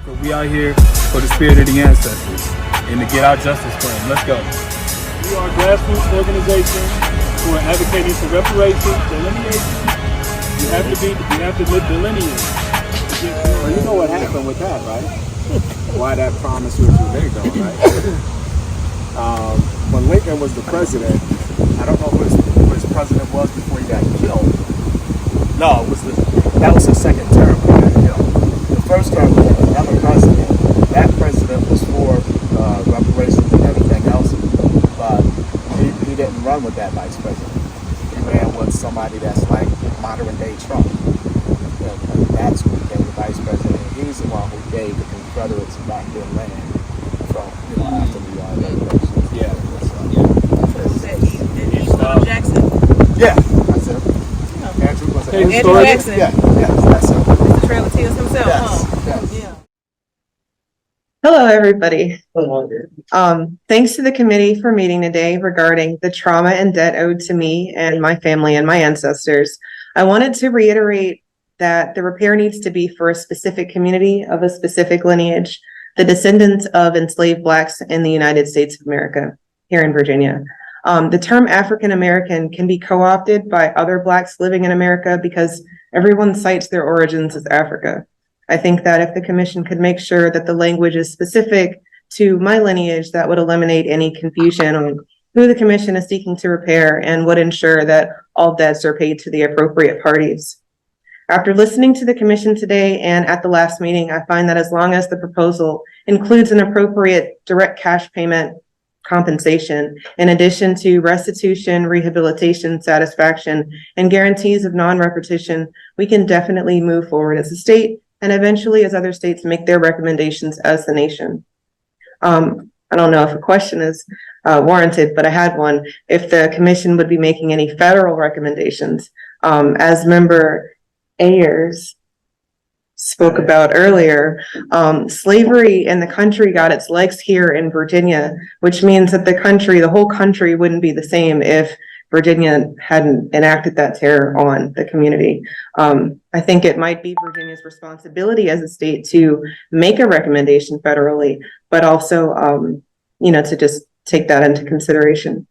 Norfolk. We out here for the spirit of the ancestors and to get our justice claim. Let's go. We are a grassroots organization who are advocating for reparations, delineation. We have to delineate. Well, you know what happened with that, right? Why that promise was made, though, right? When Lincoln was the president, I don't know who his president was before he got killed. No, that was his second term when he got killed. The first term was another president. That president was for reparations and everything else, but he didn't run with that vice president. He ran with somebody that's like modern day Trump. And that's who became the vice president. He's the one who gave the Confederates back their land from, after the reparations. Yeah. Jackson. Yeah, that's it. Andrew was Andrew Jackson. Yeah, that's it. Mr. Trail of Tears himself. Yes. Yeah. Hello, everybody. Thanks to the committee for meeting today regarding the trauma and debt owed to me and my family and my ancestors. I wanted to reiterate that the repair needs to be for a specific community of a specific lineage, the descendants of enslaved Blacks in the United States of America, here in Virginia. The term African American can be co-opted by other Blacks living in America because everyone cites their origins as Africa. I think that if the commission could make sure that the language is specific to my lineage, that would eliminate any confusion on who the commission is seeking to repair and would ensure that all debts are paid to the appropriate parties. After listening to the commission today and at the last meeting, I find that as long as the proposal includes an appropriate direct cash payment compensation, in addition to restitution, rehabilitation, satisfaction, and guarantees of non-repetition, we can definitely move forward as a state and eventually as other states make their recommendations as the nation. I don't know if a question is warranted, but I had one. If the commission would be making any federal recommendations, as member Ayers spoke about earlier, slavery in the country got its legs here in Virginia, which means that the whole country wouldn't be the same if Virginia hadn't enacted that terror on the community. I think it might be Virginia's responsibility as a state to make a recommendation federally, but also, to just take that into consideration.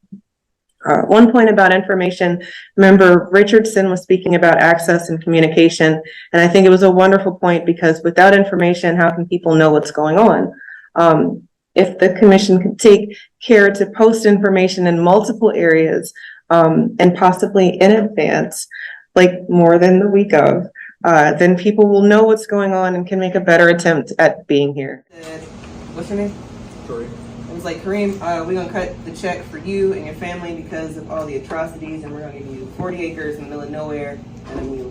One point about information, member Richardson was speaking about access and communication, and I think it was a wonderful point because without information, how can people know what's going on? If the commission could take care to post information in multiple areas, and possibly in advance, like more than the week of, then people will know what's going on and can make a better attempt at being here. What's your name? Kareem. It was like, Kareem, we're going to cut the check for you and your family because of all the atrocities, and we're going to give you 40 acres in the middle of nowhere and a mule.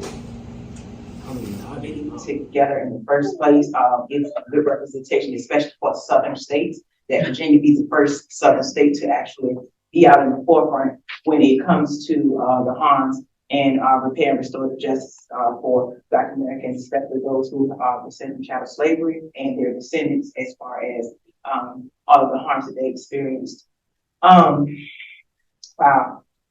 Together in the first place, it's a good representation, especially for southern states, that Virginia be the first southern state to actually be out in the forefront when it comes to the harms and repair and restorative justice for Black Americans, especially those who are descended from chattel slavery and their descendants, as far as all of the harms that they experienced. Wow,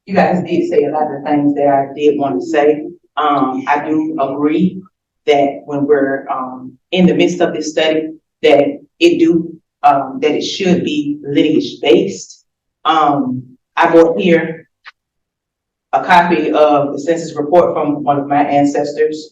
you guys did say a lot of the things that I did want to say. I do agree that when we're in the midst of this study, that it should be lineage based. I brought here a copy of the census report from one of my ancestors.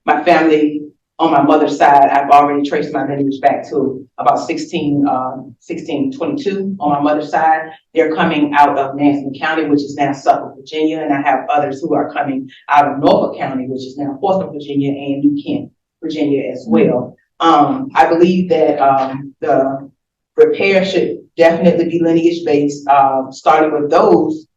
My family on my mother's side, I've already traced my lineage back to about 1622 on my mother's side. They're coming out of Nancy County, which is now Suffolk, Virginia, and I have others who are coming out of Norfolk County, which is now Portsmouth, Virginia, and New Kent, Virginia as well. I believe that the repair should definitely be lineage based, starting with those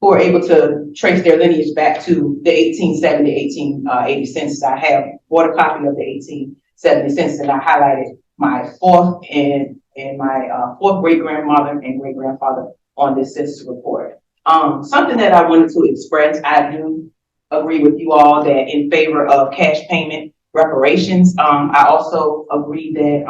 who are able to trace their lineage back to the 1870, 1880 census. I have bought a copy of the 1870 census, and I highlighted my fourth and my fourth great grandmother and great grandfather on this census report. Something that I wanted to express, I do agree with you all that in favor of cash payment reparations. I also agree that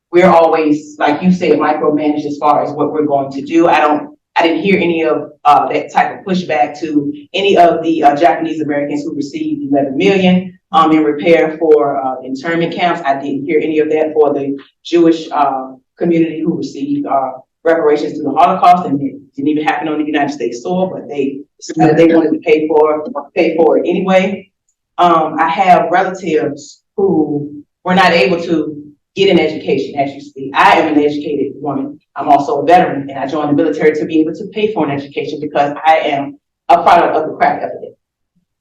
we're always, like you said, micromanaged as far as what we're going to do. I didn't hear any of that type of pushback to any of the Japanese Americans who received 11 million. in repair for internment camps. I didn't hear any of that for the Jewish community who received reparations through the Holocaust, and it didn't even happen on the United States soil, but they wanted to pay for it anyway. I have relatives who were not able to get an education. As you see, I am an educated woman. I'm also a veteran, and I joined the military to be able to pay for an education because I am a product of the crack epidemic.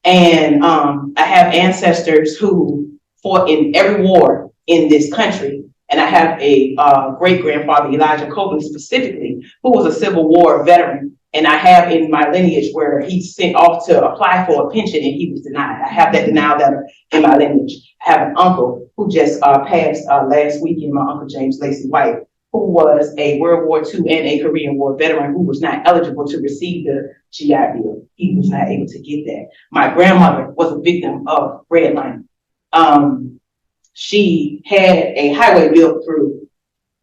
And I have ancestors who fought in every war in this country. And I have a great-grandfather, Elijah Copeland specifically, who was a Civil War veteran. And I have in my lineage where he sent off to apply for a pension and he was denied. I have that denial letter in my lineage. I have an uncle who just passed last weekend, my Uncle James Lacey White, who was a World War II and a Korean War veteran who was not eligible to receive the GI Bill. He was not able to get that. My grandmother was a victim of redlining. She had a highway built through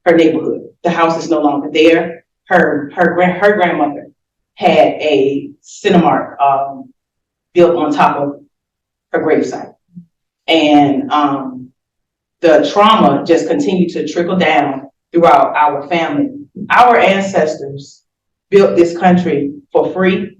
her neighborhood. The house is no longer there. Her grandmother had a Cinemark built on top of her gravesite. And the trauma just continued to trickle down throughout our family. Our ancestors built this country for free.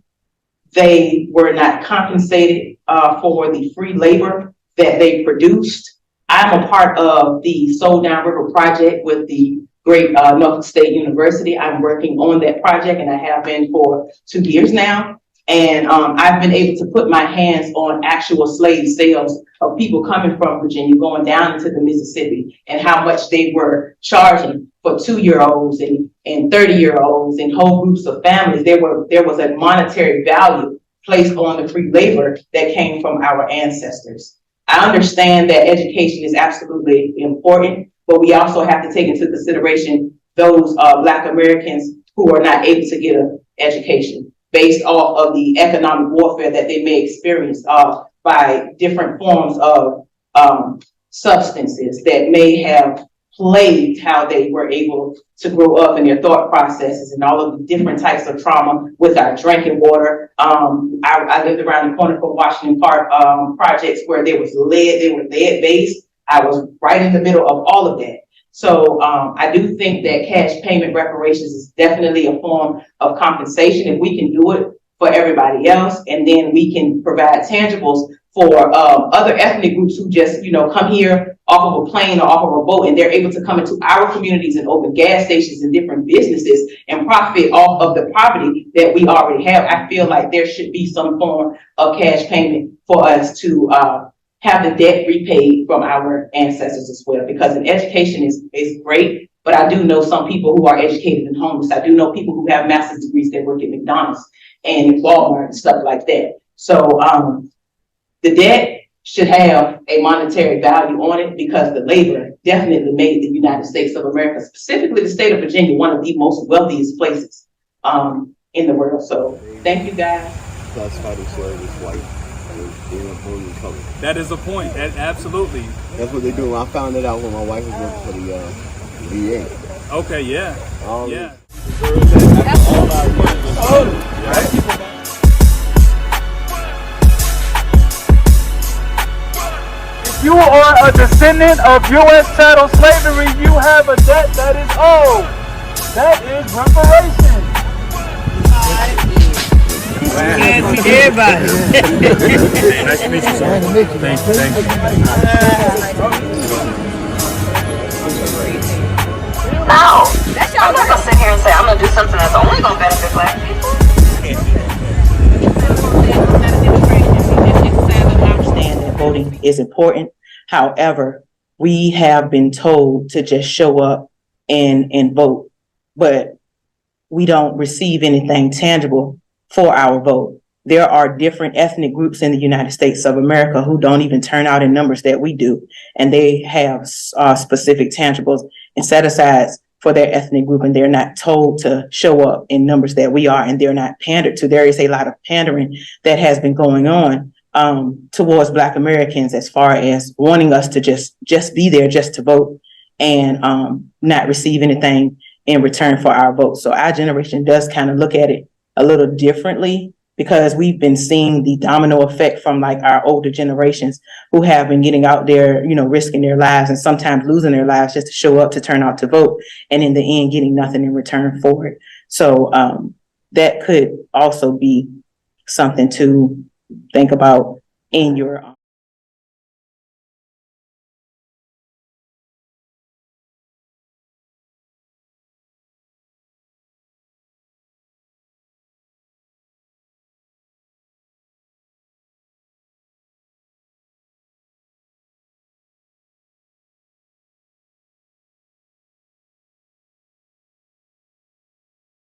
They were not compensated for the free labor that they produced. I'm a part of the Soul Down River project with the great Norfolk State University. I'm working on that project and I have been for 2 years now. And I've been able to put my hands on actual slave sales of people coming from Virginia going down into the Mississippi and how much they were charging for 2-year-olds and 30-year-olds and whole groups of families. There was a monetary value placed on the free labor that came from our ancestors. I understand that education is absolutely important, but we also have to take into consideration those Black Americans who are not able to get an education based off of the economic warfare that they may experience by different forms of substances that may have plagued how they were able to grow up in their thought processes and all of the different types of trauma with our drinking water. I lived around the corner from Washington Park projects where there was lead, they were lead based. I was right in the middle of all of that. So I do think that cash payment reparations is definitely a form of compensation if we can do it for everybody else, and then we can provide tangibles for other ethnic groups who just, come here off of a plane or off of a boat, and they're able to come into our communities and open gas stations and different businesses and profit off of the poverty that we already have. I feel like there should be some form of cash payment for us to have the debt repaid from our ancestors as well, because an education is great, but I do know some people who are educated and homeless. I do know people who have master's degrees that work at McDonald's and Walmart and stuff like that. So the debt should have a monetary value on it because the labor definitely made the United States of America, specifically the state of Virginia, one of the most wealthiest places in the world. So thank you guys. That is a point. Absolutely. That's what they do. I found it out when my wife was working for the VA. Okay, yeah. Yeah. If you are a descendant of U.S. chattel slavery, you have a debt that is owed. That is reparations. Can't see everybody. Nice to meet you, sir. Thank you. No, I'm not gonna sit here and say I'm gonna do something that's only gonna benefit Black people. I understand that voting is important. However, we have been told to just show up and vote, but we don't receive anything tangible for our vote. There are different ethnic groups in the United States of America who don't even turn out in numbers that we do, and they have specific tangibles and set-asides for their ethnic group, and they're not told to show up in numbers that we are, and they're not pandered to. There is a lot of pandering that has been going on towards Black Americans as far as wanting us to just be there just to vote and not receive anything in return for our vote. So our generation does kind of look at it a little differently because we've been seeing the domino effect from like our older generations who have been getting out there, you know, risking their lives and sometimes losing their lives just to show up, to turn out to vote, and in the end getting nothing in return for it. So that could also be something to think about in your